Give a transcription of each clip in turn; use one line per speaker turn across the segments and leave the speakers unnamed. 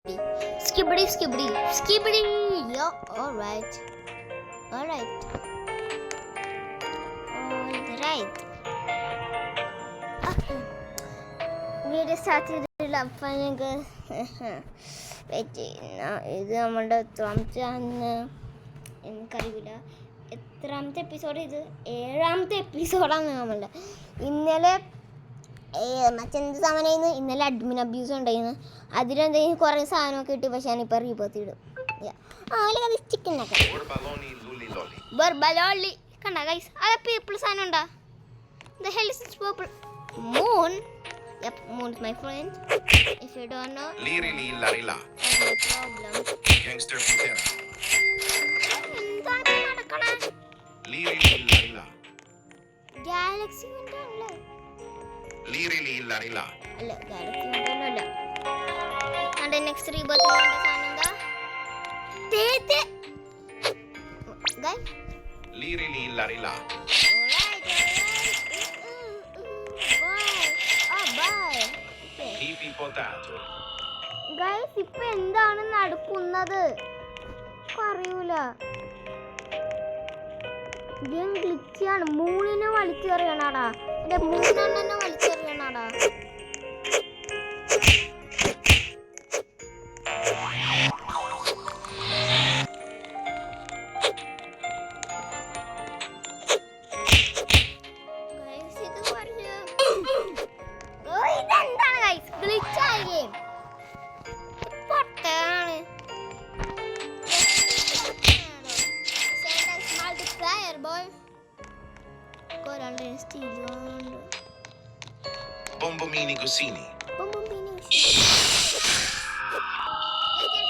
Skibbity, skibbity, skibbity. Yeah, alright. Alright. Alright. Video start ചെയ്തിട്ടില്ല. അപ്പം ഞങ്ങൾക്ക് വെയിറ്റ് ഇത് നമ്മളുടെ എത്രാമത്തെ ആണെന്ന് എനിക്കറിയില്ല. എത്രാമത്തെ എപ്പിസോഡ് ഇത്? 7ാമത്തെ എപ്പിസോഡാണ് നമ്മളുടെ. ഇന്നലെ മറ്റെന്ത് സാധനമായിരുന്നു? ഇന്നലെ അഡ്മിൻ അബ്യൂസ് ഉണ്ടായിരുന്നു. അതിലെന്തെങ്കിലും കുറേ സാധനമൊക്കെ കിട്ടി. പക്ഷെ ഞാനിപ്പോൾ റീബർത്ത് ഇടും. അത് ചിക്കൻ ബർബലോളി കണ്ട ഗൈസ്. അത് പീപ്പിൾ സാധനം ഉണ്ടാ? The hell is this purple? Moon? Yep, Moon is my friend. If you don't know,
Liri Larila.
no problem.
Gangster Pantera.
എന്താണ് നടക്കണേ?
Liri Larila.
ഗാലക്സി കൊണ്ടാണല്ലോ.
Liri Larila.
അല്ല, ഗാലക്സി കൊണ്ടല്ല. അതെ, നെക്സ്റ്റ് റീബർത്ത് വേണ്ട സാധനം എന്താ? തേത്തെ guys.
Liri Larila. Beefy potato.
Guys, ഇപ്പൊ എന്താണ് നടക്കുന്നത് അറിയൂല. ഗെയിം ഗ്ലിച്ചാണ്. മൂന്നിനെ വലിച്ചെറിയണാടാ. എന്റെ 3 എണ്ണം വലിച്ചെറിയണാടാ. ഇതെന്താണ് ഗൈസ്? ഗ്ലിച്ചായ ഗെയിം പൊട്ടാണ്. മൾട്ടിപ്ലയർ ബോയ് ഒരാളുടെ സ്റ്റീലുണ്ട്.
Bombomini Gosini.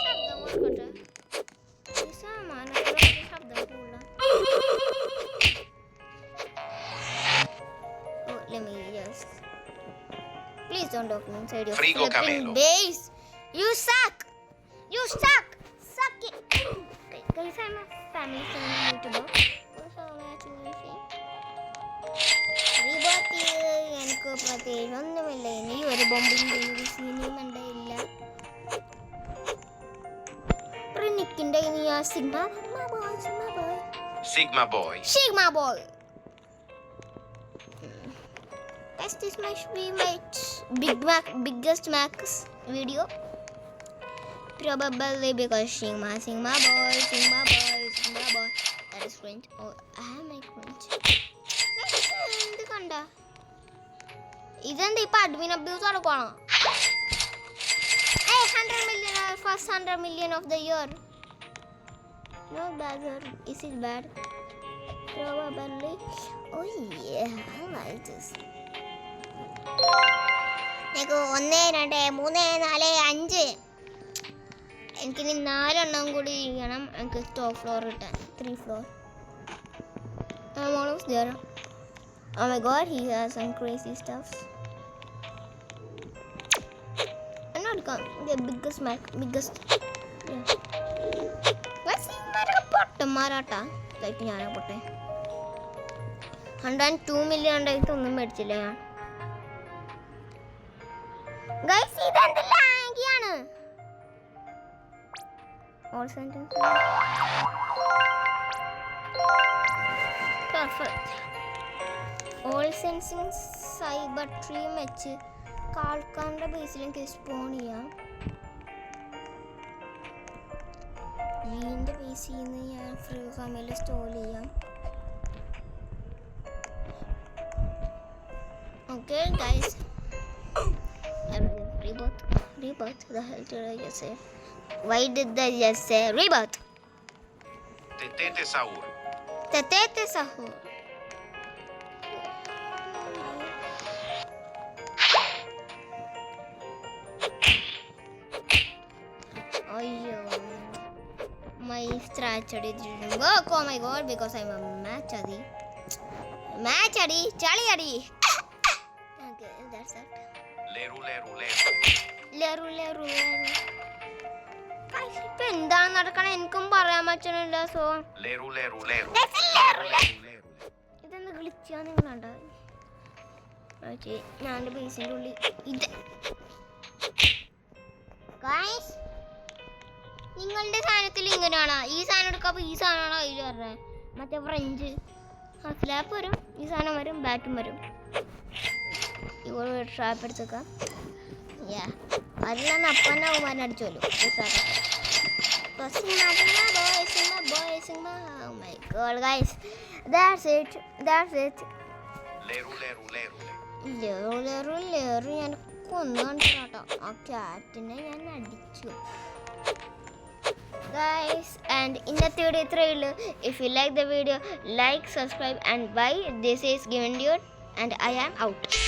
ശബ്ദം കൊടുക്കട്ടെ. ഈ സാമാനങ്ങളുടെ ശബ്ദം കൂടാ. Oh, let me just. Please don't talk inside your
Frigo
flipping
Camelo.
base. You suck. You suck. Suck it. Guys, I'm a family friendly YouTuber. എനിക്ക് പ്രത്യേകിച്ച് ഒന്നുമില്ല. ഇനി ഒരു ബോംബിന്റെ സീനിയും ഉണ്ടായില്ല. നിക്കിന്റെ ഇനി ആ sigma boy
Sigma Boy.
Sigma boy. This is my biggest max video. Probably because Sigma boy. That is cringe. Oh, I am my cringe. എന്ത് കണ്ട? ഇതെന്താ ഇപ്പൊ അഡ്മിൻ അബ്യൂസ് നടക്കണം? 100 million first 100 million of the year. No bad, is it bad? Probably. Oh yeah, I like this. എനിക്ക് 1 2 3 4 5 എനിക്കിനി 4 എണ്ണം കൂടി ചെയ്യണം. എനിക്ക് ടോപ്പ് ഫ്ലോർ കിട്ടാൻ 3 floor. I'm almost there. Oh my god, he has some crazy stuff. I'm not the biggest yeah. Let's see Maratha. Like ഞാനാ പൊട്ടെ. 102 million ഉണ്ടായിട്ട് ഒന്നും മേടിച്ചില്ല ഞാൻ. ഗൈസ്, ഇതെന്ത് ലാഗിയാണ്? All sentence. Perfect. All sensing cyber tree വെച്ച് കാൾക്കാന്റെ ബേസിലേക്ക് spawn ചെയ്യാം. ജീന്റെ ബേസിൽ നിന്ന് ഞാൻ free ഫാമിൽ സ്റ്റോർ ചെയ്യാം. Okay guys, rebirth. The hell did I just say? Why did I just say rebirth?
Tetete Saur.
Tetete Sahur. Ayyo, my strategy didn't work. Oh my god, because I'm a match adi, chali adi. Okay, that's that.
Leru.
Guys, ഇപ്പൊ എന്താണ് നടക്കണേ എനിക്കും പറയാൻ പറ്റണില്ല. So
Leru.
ഇതെന്ത് ഗ്ലിച്ചാ നിങ്ങളുണ്ട? ഞാൻ ബേസിന്റെ ഉള്ളിൽ ഇത്. Guys, നിങ്ങളുടെ സാധനത്തിൽ ഇങ്ങനെയാണോ? ഈ സാധനം എടുക്കുമ്പോൾ ഈ സാധനമാണോ അതിൽ പറഞ്ഞത്? മറ്റേ ഫ്രഞ്ച് സ്ലാപ്പ് വരും, ഈ സാധനം വരും, ബാറ്റും വരും. ഇവിടെ ട്രാപ്പ് എടുത്തേക്കാം. അതിലാണ് അപ്പന്നെ അവന്മാരെ അടിച്ചോളൂ. ഞാൻ കൊന്നു കേട്ടോ. ആ ക്യാറ്റിനെ ഞാൻ അടിച്ചു. Guys, and ഇന്നത്തെ വീഡിയോ ഇത്രയേ ഉള്ളൂ. If you like the video, like, subscribe and bye. This is Given Dude and I am out.